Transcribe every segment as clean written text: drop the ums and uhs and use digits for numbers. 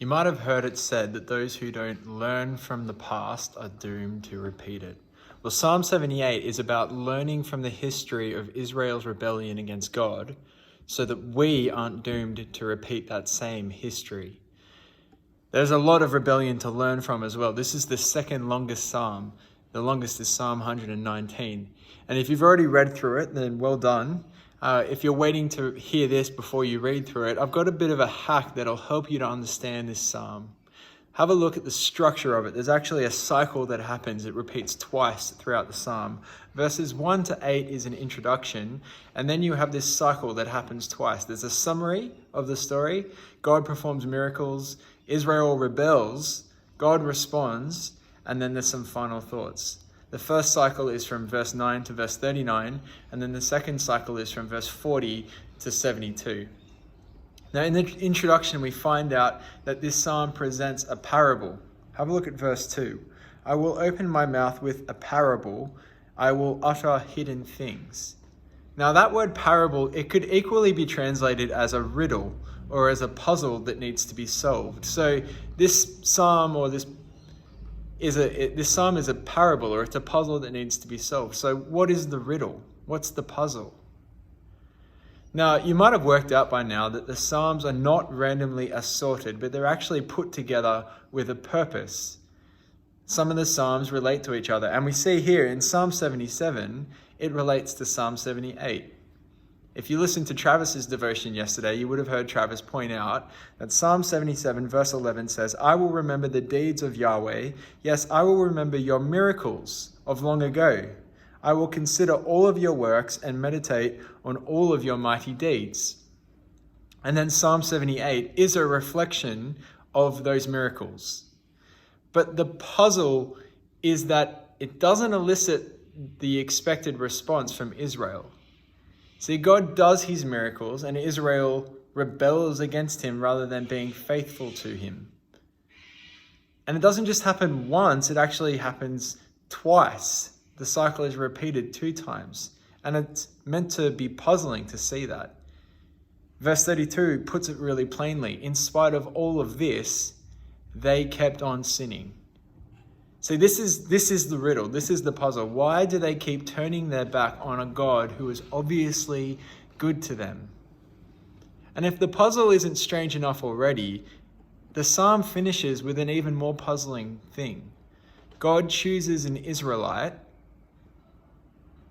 You might have heard it said that those who don't learn from the past are doomed to repeat it. Well, Psalm 78 is about learning from the history of Israel's rebellion against God so that we aren't doomed to repeat that same history. There's a lot of rebellion to learn from as well. This is the second longest psalm. The longest is Psalm 119. And if you've already read through it, then well done. If you're waiting to hear this before you read through it, I've got a bit of a hack that'll help you to understand this psalm. Have a look at the structure of it. There's actually a cycle that happens. It repeats twice throughout the psalm. Verses 1 to 8 is an introduction, and then you have this cycle that happens twice. There's a summary of the story. God performs miracles. Israel rebels. God responds, and then there's some final thoughts. The first cycle is from verse 9 to verse 39, and then the second cycle is from verse 40 to 72. Now, in the introduction, we find out that this psalm presents a parable. Have a look at verse 2. I will open my mouth with a parable. I will utter hidden things. Now, that word parable, it could equally be translated as a riddle or as a puzzle that needs to be solved. So this psalm is a parable, or it's a puzzle that needs to be solved. So what is the riddle? What's the puzzle? Now, you might have worked out by now that the Psalms are not randomly assorted, but they're actually put together with a purpose. Some of the Psalms relate to each other, and we see here in Psalm 77, it relates to Psalm 78. If you listened to Travis's devotion yesterday, you would have heard Travis point out that Psalm 77 verse 11 says, I will remember the deeds of Yahweh. Yes, I will remember your miracles of long ago. I will consider all of your works and meditate on all of your mighty deeds. And then Psalm 78 is a reflection of those miracles. But the puzzle is that it doesn't elicit the expected response from Israel. See, God does his miracles and Israel rebels against him rather than being faithful to him. And it doesn't just happen once, it actually happens twice. The cycle is repeated 2 times, and it's meant to be puzzling to see that. Verse 32 puts it really plainly. In spite of all of this, they kept on sinning. See, this is the riddle. This is the puzzle. Why do they keep turning their back on a God who is obviously good to them? And if the puzzle isn't strange enough already, the psalm finishes with an even more puzzling thing. God chooses an Israelite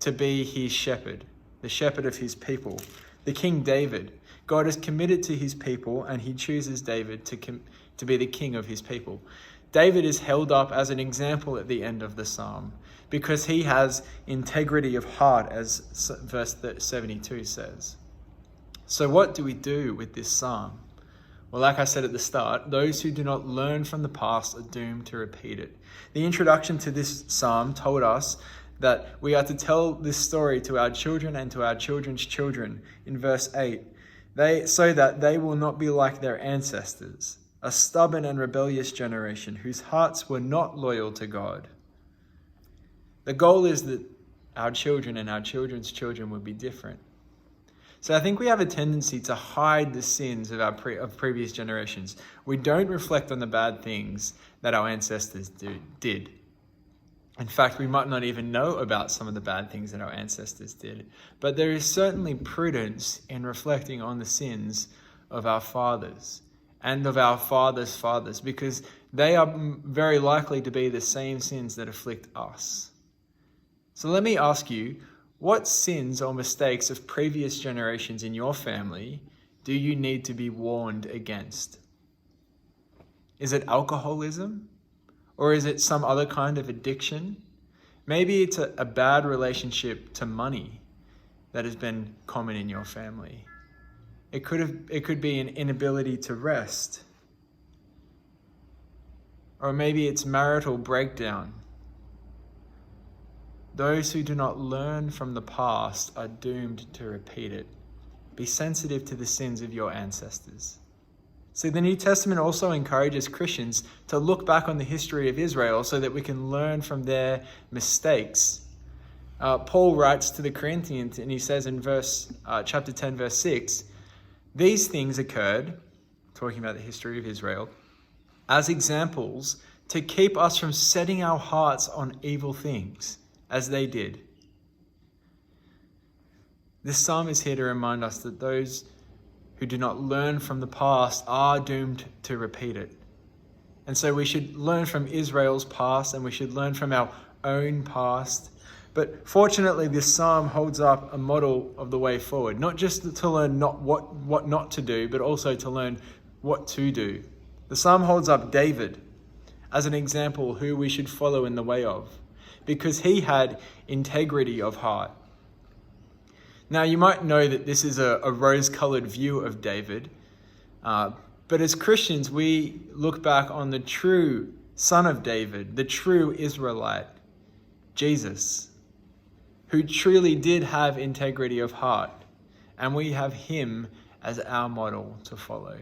to be his shepherd, the shepherd of his people, the King David. God is committed to his people, and he chooses David to be the king of his people. David is held up as an example at the end of the psalm because he has integrity of heart, as verse 72 says. So what do we do with this psalm? Well, like I said at the start, those who do not learn from the past are doomed to repeat it. The introduction to this psalm told us that we are to tell this story to our children and to our children's children in verse 8, so that they will not be like their ancestors, a stubborn and rebellious generation whose hearts were not loyal to God. The goal is that our children and our children's children would be different. So I think we have a tendency to hide the sins of previous generations. We don't reflect on the bad things that our ancestors did. In fact, we might not even know about some of the bad things that our ancestors did. But there is certainly prudence in reflecting on the sins of our fathers and of our fathers' fathers, because they are very likely to be the same sins that afflict us. So let me ask you, what sins or mistakes of previous generations in your family do you need to be warned against? Is it alcoholism? Or is it some other kind of addiction? Maybe it's a bad relationship to money that has been common in your family. It could be an inability to rest. Or maybe it's marital breakdown. Those who do not learn from the past are doomed to repeat it. Be sensitive to the sins of your ancestors. See, the New Testament also encourages Christians to look back on the history of Israel so that we can learn from their mistakes. Paul writes to the Corinthians, and he says in chapter 10, verse 6, these things occurred, talking about the history of Israel, as examples to keep us from setting our hearts on evil things, as they did. This psalm is here to remind us that those who do not learn from the past are doomed to repeat it. And so we should learn from Israel's past, and we should learn from our own past. But fortunately, this psalm holds up a model of the way forward, not just to learn what not to do, but also to learn what to do. The psalm holds up David as an example who we should follow in the way of, because he had integrity of heart. Now, you might know that this is a rose-colored view of David, but as Christians, we look back on the true son of David, the true Israelite, Jesus, who truly did have integrity of heart, and we have him as our model to follow.